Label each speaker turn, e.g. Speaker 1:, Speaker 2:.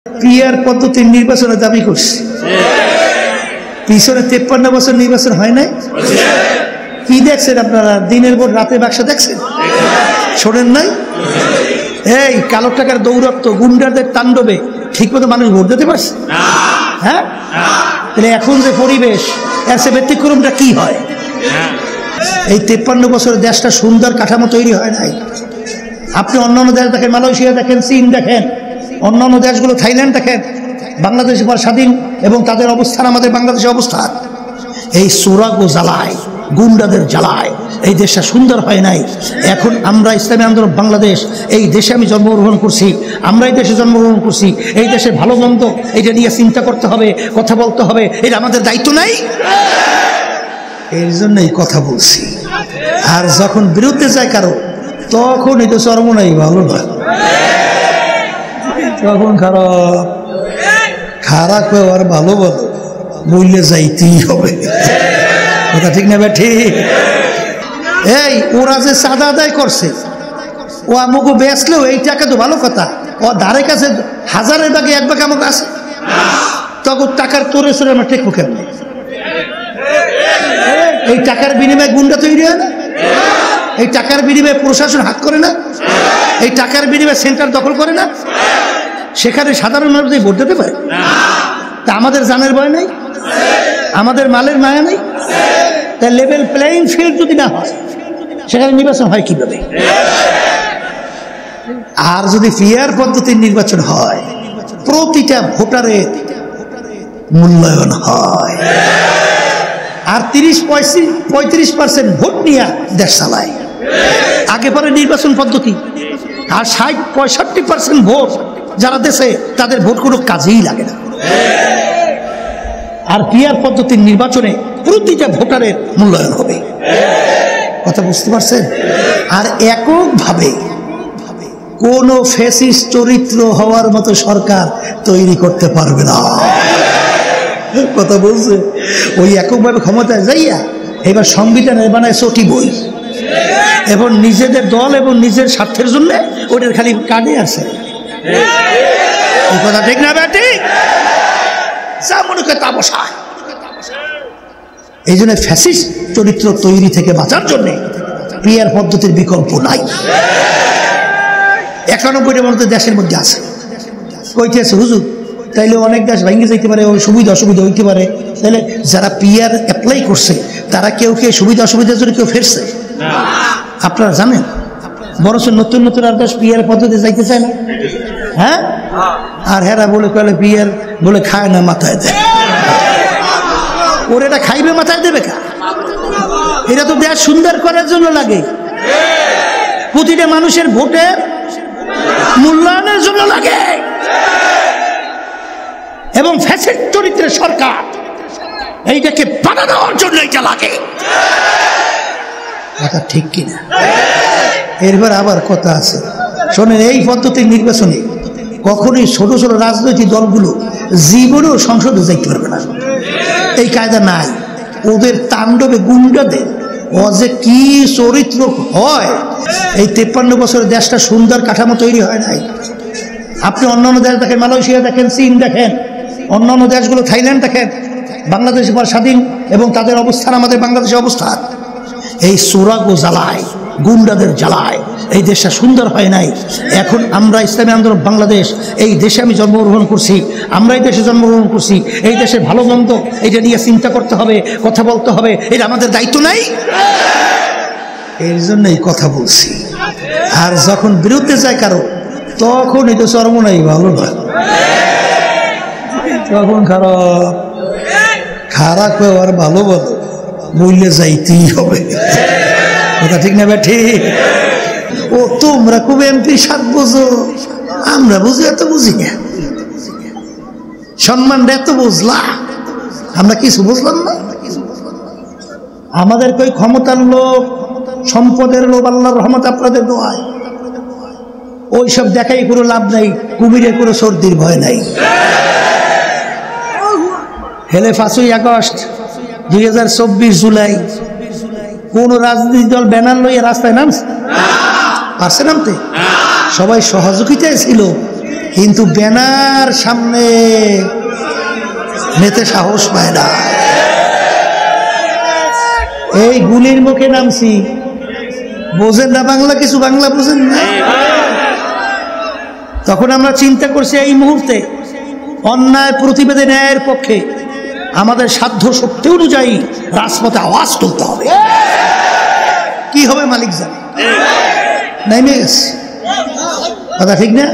Speaker 1: Peer পদ্ধতির নির্বাচনের দাবি করছে, পিছনে 53 বছর নির্বাচন হয় নাই। কি দেখছেন আপনারা? দিনের পর রাতে বাক্সা দেখছেন, শোনেন নাই? এই কালো টাকার দৌরাত্ম, গুন্ডাদের তাণ্ডবে ঠিক মতো মানুষ ভোট দিতে পারছে? হ্যাঁ, তাহলে এখন যে পরিবেশ, এর সে ব্যতিক্রমটা কি হয়? এই 53 বছর দেশটা সুন্দর কাঠামো তৈরি হয় নাই। আপনি অন্যান্য দেশ দেখেন, মালয়েশিয়া দেখেন, চীন দেখেন, অন্যান্য দেশগুলো, থাইল্যান্ড দেখেন, বাংলাদেশ পর স্বাধীন এবং তাদের অবস্থান আমাদের বাংলাদেশের অবস্থান। এই সুরাগো জ্বালায়, গুন্ডাদের জ্বালায় এই দেশটা সুন্দর হয় নাই। এখন আমরা ইসলামী আন্দোলন বাংলাদেশ, এই দেশে আমি জন্মগ্রহণ করছি, আমরা এই দেশে জন্মগ্রহণ করছি, এই দেশে ভালো মন্দ এটা নিয়ে চিন্তা করতে হবে, কথা বলতে হবে, এটা আমাদের দায়িত্ব নাই? এর জন্যই কথা বলছি। আর যখন বিরুদ্ধে যায় কারো, তখন এটা চরমনাই ভালো না, তখন খারাপ খারাপ আর ভালো বলো মূল্যে যাইতেই হবে। কথা ঠিক না ভাই? ঠিক। এই ওরা যে চাঁদা আদায় করছে, ও আমাকে বেচলেও এই টাকা তো ভালো কথা, ও ধারে কাছে হাজারের ভাগে এক ভাগ আমাকে আছে, তখন টাকার তোরে সরে আমরা টেকবো কেন? এই টাকার বিনিময়ে গুন্ডা তৈরি হয় না? এই টাকার বিনিময়ে প্রশাসন হাত করে না? এই টাকার বিনিময়ে সেন্টার দখল করে না? সেখানে সাধারণ মানুষ ভোট দিতে পারে? তা আমাদের জানের ভয় নেই? আমাদের মালের মায়া নেই? তা লেভেল প্লেইং ফিল্ড যদি না হয়, সেখানে নির্বাচন হয় কিভাবে? আর যদি ফেয়ার পদ্ধতির নির্বাচন হয়, প্রতিটা ভোটারের মূল্যায়ন হয়, আর 30-35% ভোট নিয়ে দেশ চালায়। আগে পরে নির্বাচন পদ্ধতি, আর 60-65% ভোট যারা দেশে, তাদের ভোট কোনো কাজেই লাগে না। আর পিয়ার পদ্ধতির নির্বাচনে প্রতিটা ভোটারের মূল্যায়ন হবে। কথা বুঝতে পারছেন? আর এককভাবে কোনো ফ্যাসিস্ট চরিত্র হওয়ার মতো সরকার তৈরি করতে পারবে না। কথা বলছে, ওই এককভাবে ক্ষমতায় যাইয়া এবার সংবিধানের বানায় চটি বই, এবং নিজেদের দল এবং নিজের স্বার্থের জন্য ওদের খালি কানে আছে। কথা ঠিক না বেটি? যা মনে করে তা বসায়। এই জন্য ফ্যাসিস্ট চরিত্র তৈরি থেকে বাঁচার জন্য পিয়ার পদ্ধতির বিকল্প নাই। 91টা মধ্যে দেশের মধ্যে আছে, কইতে আছে হুজুর, তাইলে অনেক দেশ ভেঙে যাইতে পারে, ওই সুবিধা অসুবিধা হইতে পারে। তাহলে যারা পিয়ার অ্যাপ্লাই করছে, তারা কেউ কেউ সুবিধা অসুবিধার জন্য কেউ ফেরছে? আপনারা জানেন? বরঞ্চ নতুন নতুন আর দেশ পিয়ার পদ্ধতি যাইতে চায় না। হ্যাঁ, আর হেরা বলে কলে পিয়ার বলে খায় না, মাথায় দেয়। ওর এটা খাইবে, মাথায় দেবে কা? এটা তো দেশ সুন্দর করার জন্য লাগে, প্রতিটা মানুষের ভোটের মূল্যায়নের জন্য লাগে, এবং ফ্যাসিস্ট চরিত্রের সরকার এইটাকে বাধা দেওয়ার জন্য এটা লাগে। কথা ঠিক কিনা? এরপর আবার কথা আছে, শোনেন, এই পদ্ধতির নির্বাচনে কখনোই ছোট ছোট রাজনৈতিক দলগুলো জীবনেও সংসদে যাইতে পারবে না। এই কায়দা নাই। ওদের তাণ্ডবে গুন্ডাদের ও যে কি চরিত্র হয়, এই 53 বছর দেশটা সুন্দর কাঠামো তৈরি হয় নাই। আপনি অন্যান্য দেশ দেখেন, মালয়েশিয়া দেখেন, চীন দেখেন, অন্যান্য দেশগুলো, থাইল্যান্ড দেখেন, বাংলাদেশ পর স্বাধীন এবং তাদের অবস্থান আমাদের বাংলাদেশের অবস্থান। এই সুরাগো জ্বালায়, গুন্ডাদের জ্বালায় এই দেশটা সুন্দর হয় নাই। এখন আমরা ইসলামী আন্দোলন বাংলাদেশ, এই দেশে আমি জন্মগ্রহণ করছি, আমরা এই দেশে জন্মগ্রহণ করছি, এই দেশে ভালো মন্দ এটা নিয়ে চিন্তা করতে হবে, কথা বলতে হবে, এটা আমাদের দায়িত্ব নাই? এর জন্যই কথা বলছি। আর যখন বিরুদ্ধে যায় কারো, তখন এটা চরমনাই ভালো না, তখন খারাপ খারাপ আর ভালো বলো মূল্যে যাইতেই হবে। কথা ঠিক না ভাই? ঠিক। ও তোমরা খুব এমপি 7 বোঝো, আমরা বুঝি এত বুঝি না, সম্মান এত বুঝলা, আমরা কিছু বুঝলাম না। আমাদের কই ক্ষমতার লোক, সম্পদের লোক, আল্লাহর রহমত আপনাদের দোয়ায়, ওইসব দেখাই কোনো লাভ নাই। কুমিরের কোনো সর্দির ভয় নাই। হেলে 5ই আগস্ট 2024 জুলাই কোন রাজনৈতিক দল ব্যানার লইয়া রাস্তায় নামছে? পারছে নামতে? সবাই সহযোগিতায় ছিল, কিন্তু ব্যানার সামনে নিতে সাহস পায় না। এই গুলির মুখে নামছি, বোঝেন না বাংলা, কিছু বাংলা বোঝেন না। তখন আমরা চিন্তা করছি এই মুহূর্তে অন্যায় প্রতিবেদে ন্যায়ের পক্ষে আমাদের সাধ্য শক্তি অনুযায়ী রাজপথে আওয়াজ তুলতে হবে। কি হবে মালিক জানে, নেমে গেছে কথা, ঠিক না?